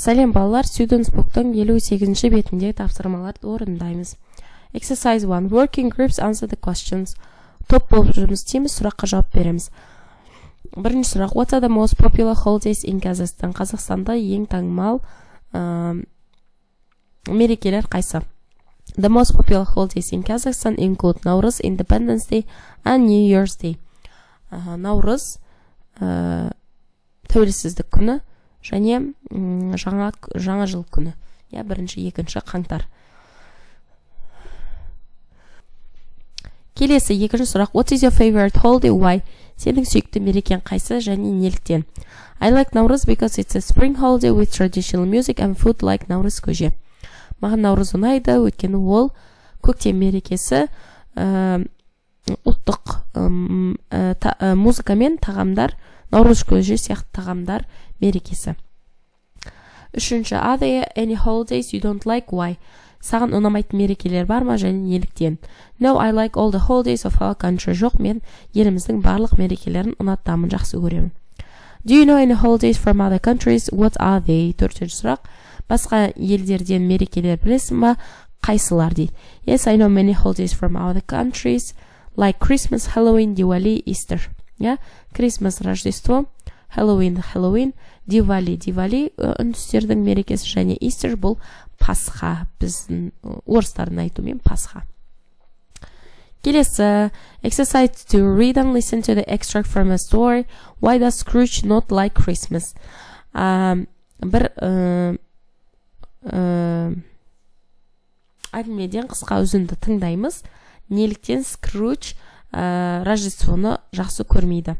Сәлем балалар, Students Book'тың 58-ші бетіндегі тапсырмаларды орындаймыз. Exercise 1. Working groups answer the questions. Топ болып жұмыс істейміз, сұраққа жауап береміз. Бірінші сұрақ. What are the most popular holidays in Kazakhstan? Қазақстанда ең танымал мерекелер қайсы? The most popular holidays in Kazakhstan include Nauruz, Independence Day, and New Year's Day. Наурыз, тәуелсіздік күні, және жаңа жыл күні. Бірінші, екінші қаңтар. Келесі екінші сұрақ. What is your favorite holiday? Why? Сенің сүйікті мерекен қайсы және неліктен? I like Nauruz because it's a spring holiday with traditional music and food like Nauruz көже. Маған Наурыз ұнайды, өйткені ол көктем мерекесі, ұлттық музыка мен тағамдар, Наурыз көже сияқты тағамдар мерекесі. Үшінші. Are there any holidays you don't like? Why? Саған ұнамайтын мерекелер бар ма және неліктен? No, I like all the holidays of our country. Жоқ, мен еліміздің барлық мерекелерін ұнатамын, жақсы көремін. Do you know any holidays from other countries? What are they? Төртінші сұрақ. Басқа елдерден мерекелер білесің ба? Қайсылар дейді. Yes, I know many holidays from other countries, like Christmas, Halloween, Diwali, Easter. Christmas, Рождество, Halloween, Diwali, үндістердің мерекесі, және Easter бұл Пасха, біздің орыстардың айтуымен Пасха. Келесі. Exercise to read and listen to the extract from a story. Why does Scrooge not like Christmas? Бір әңгімеден қысқа үзінді тыңдаймыз. Неліктен Скрудж Рождествоны жақсы көрмейді?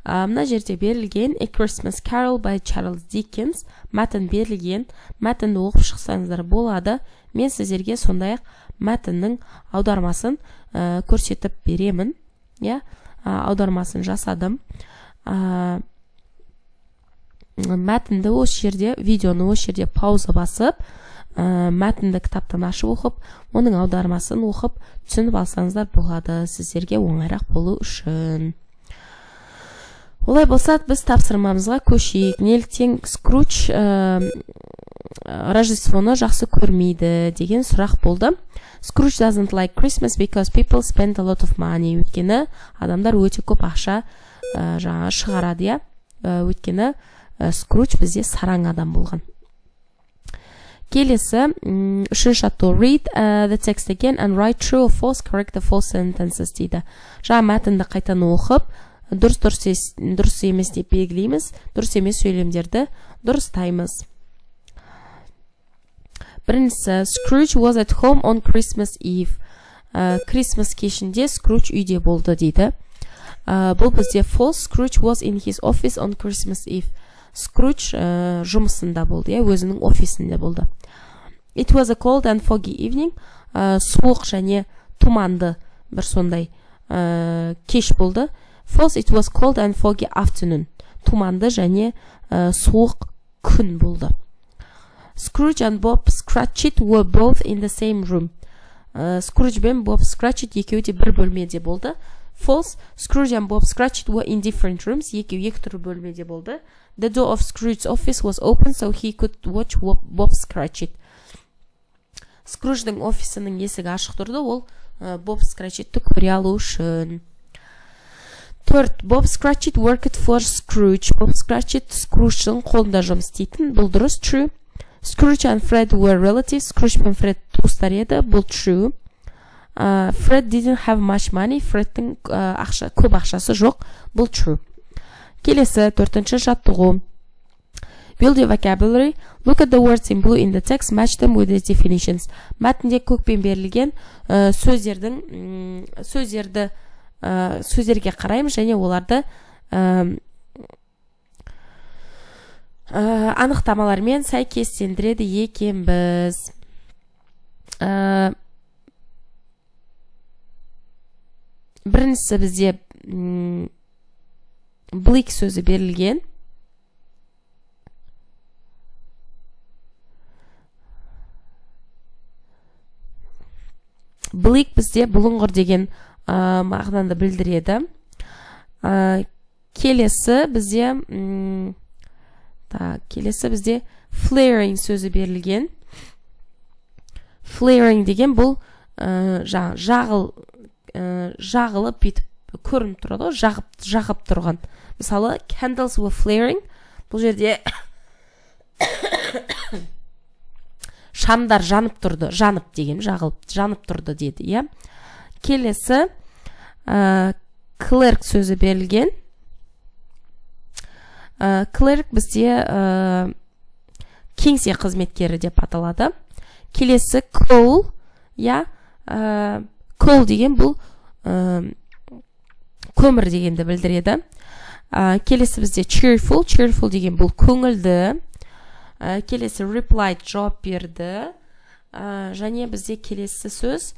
Мына жерде берілген A Christmas Carol by Charles Dickens мәтін берілген. Мәтінді оқып шықсаңыздар болады. Мен сіздерге сондай-ақ мәтіннің аудармасын көрсетіп беремін. Аудармасын жасадым. Мәтінді осы жерде, видеоны осы жерде пауза басып, мәтінді кітаптан ашып оқып, оның аудармасын оқып, түсініп алсаңыздар болады, сіздерге оңайрақ болу үшін. Олай болса, біз тапсырмамызға көшейік. Неліктен Скрудж Рождествоны жақсы көрмейді деген сұрақ болды. Scrooge doesn't like Christmas because people spend a lot of money. Өйткені адамдар өте көп ақша шығарады. Өйткені Скрудж бізде сараң адам болған. Келесі. Үшінші атту. Read the text again and write true or false, correct the false sentences дейді. Мәтінді қайтаны оқып, дұрыс емес деп белгілейміз, дұрыс емес сөйлемдерді дұрыстаймыз. Біріншісі. Scrooge was at home on Christmas Eve. Christmas кешінде Scrooge үйде болды дейді. Бұл бізде false. Scrooge was in his office on Christmas Eve. Scrooge жұмысында болды, өзінің офисінде болды. It was a cold and foggy evening. Суық және тұманды бір сондай кеш болды. False. It was cold and foggy afternoon. Тұманды және суық күн болды. Scrooge and Bob Cratchit were both in the same room. Scrooge бен Bob Cratchit екеуі де бір бөлмеде болды. False. Scrooge and Bob Cratchit were in different rooms. Екеуі екі түрлі бөлмеде болды. The door of Scrooge's office was open so he could watch Bob Cratchit. Scrooge'дің офисінің есігі ашық тұрды, ол Bob Cratchitті көре алу үшін. Төрт. Bob Cratchit worked for Scrooge. Bob Cratchit Scrooge'дің қолында жұмыс істейтін. Бұл дұрыс. True. Scrooge and Fred were relatives. Scrooge пен Fred туыстар еді. Бұл true. Fred didn't have much money. Fred'дің көп ақшасы жоқ. Бұл true. Келесі. Төртінші жаттығу. Build your vocabulary. Look at the words in blue in the text. Match them with the definitions. Мәтінде көкпен берілген сөздерге қараймыз және оларды анықтамалармен сәйкестендіреді екенбіз. Біріншісі бізде bleak сөзі берілген. Bleak бізде бұлыңғыр деген мағынаны білдіреді. Келесі бізде Келесі бізде flaring сөзі берілген. Flaring деген бұл жағылып бетіп көрініп тұрады, жағып тұрған. Мысалы, candles were flaring. Бұл жерде шамдар жанып тұрды, жанып деген, жанып тұрды деді, иә. Келесі clerk сөзі берілген. Clerk бізде кеңсе қызметкері деп аталады. Келесі coal, иә, coal деген бұл көмір дегенді білдіреді. Келесі бізде cheerful деген бұл көңілді. Келесі replied, жауап берді. Және бізде келесі сөз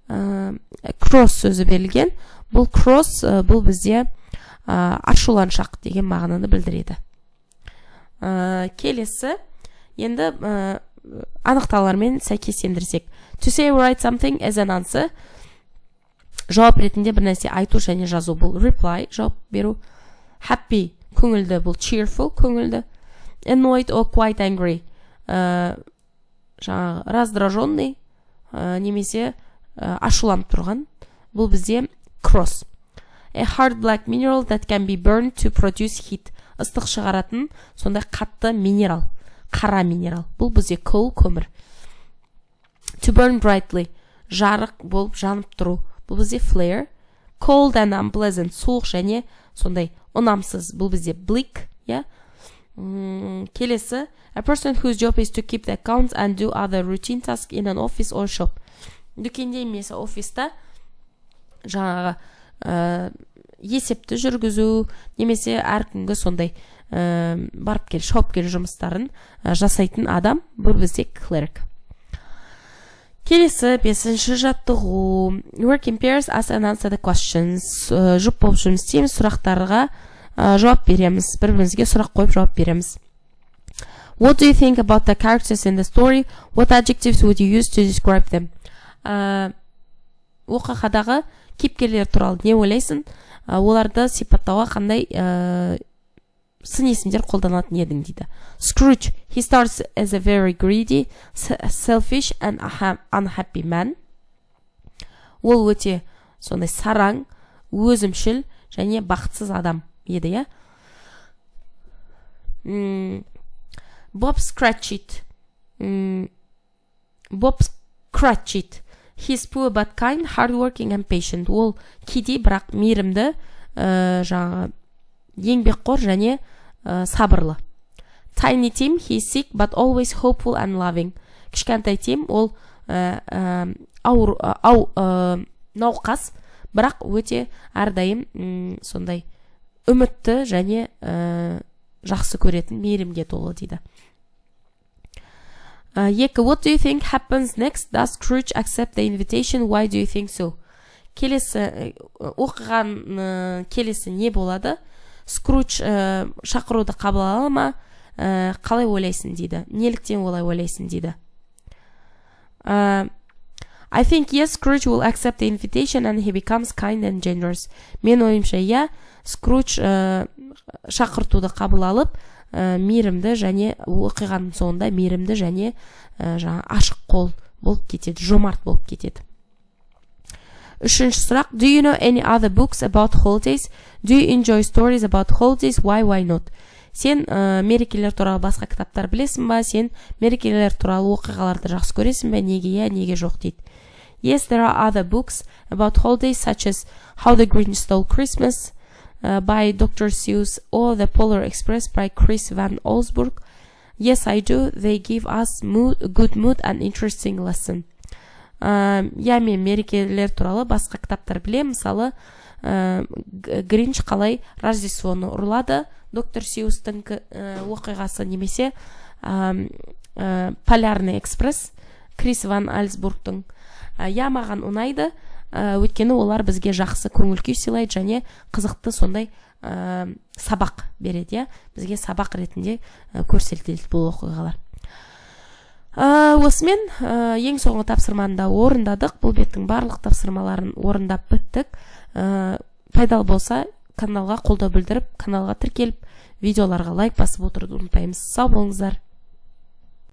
cross сөзі берілген. Бұл cross бұл бізде ашуланшақ деген мағынаны білдіреді. Келесі енді анықталармен сәйкестендірсек. To say or write something as an answer. Жауап ретінде бір нәрсе айту және жазу бұл reply, жауап беру. Happy, көңілді, бұл cheerful, көңілді. Annoyed or quite angry, раздраженный, немесе ашуланып тұрған, бұл бізде cross. A hard black mineral that can be burned to produce heat. Ыстық шығаратын, сондай қатты минерал, қара минерал. Бұл бізде coal, көмір. To burn brightly, жарық болып жанып тұру. Бұл бізде flare. Cold and unpleasant, суық және сондай ұнамсыз. Бұл бізде bleak, иә. Келесі, a person whose job is to keep the accounts and do other routine tasks in an office or shop. Дүкенде немесе офиста жаңағы есепті жүргізу, немесе әркімгі сондай барып кел, шауып кел жұмыстарын жасайтын адам, бұл бізде clerk. Келесі, 5-ші жаттығу. Work in pairs, ask and answer the questions. Жұп болып жұмыс істейміз, сұрақтарға жауап береміз, бір-бірімізге сұрақ қойып жауап береміз. What do you think about the characters in the story? What adjectives would you use to describe them? Оқиғадағы кейіпкерлер туралы не ойлайсың? Оларды сипаттауға қандай сын есімдер қолданатын едің дейді. Scrooge, he starts as a very greedy, selfish and unhappy man. Ол өте сондай сараң, өзімшіл және бақытсыз адам еді, иә. Bob Cratchit, he's poor but kind, hardworking and patient. Ол кедей бірақ мейірімді, жаңағы еңбекқор және сабырлы. Tiny Tim, he's sick but always hopeful and loving. Кішкентай Тим, ол науқас, бірақ өте әрдайым сондай үмітті және жақсы көретін, мейірімге толы дейді. Екі, what do you think happens next? Does Scrooge accept the invitation? Why do you think so? Келесі, оқыған келесі не болады? Scrooge шақыруды қабыл ала ма? Қалай ойлайсың дейді. Неліктен олай ойлайсың дейді. I think yes, Scrooge will accept the invitation and he becomes kind and generous. Мен ойымша, иә, Scrooge шақыртуды қабыл алып, мейірімді және оқиғаның соңында мейірімді және ашық қол болып кетеді, жомарт болып кетеді. Үшінші сұрақ. Do you know any other books about holidays? Do you enjoy stories about holidays? Why not? Сен мерекелер туралы басқа кітаптар білесің ба? Сен мерекелер туралы оқиғаларды жақсы көресің бе? Неге иә, неге жоқ дейді. Yes, there are other books about holidays such as How the Grinch Stole Christmas by Dr. Seuss or The Polar Express by Chris Van Allsburg. Yes, I do. They give us good mood and interesting lesson. Я мен мерекелер туралы басқа кітаптар білем. Мысалы, Гринч қалай Рождествоны ұрлады, доктор Сьюстың оқиғасы, немесе Полярный экспресс, Крис Ван Альсбургтың. Я маған ұнайды, өйткені олар бізге жақсы көңіл күй сыйлайды және қызықты сондай сабақ береді, бізге сабақ ретінде көрсетіледі бұл оқиғалар. Осымен ең соңғы тапсырманы да орындадық. Бұл беттің барлық тапсырмаларын орындап біттік. Пайдалы болса каналға қолдау білдіріп, каналға тіркеліп, видеоларға лайк басып отыруды ұмытпаймыз. Сау болыңыздар.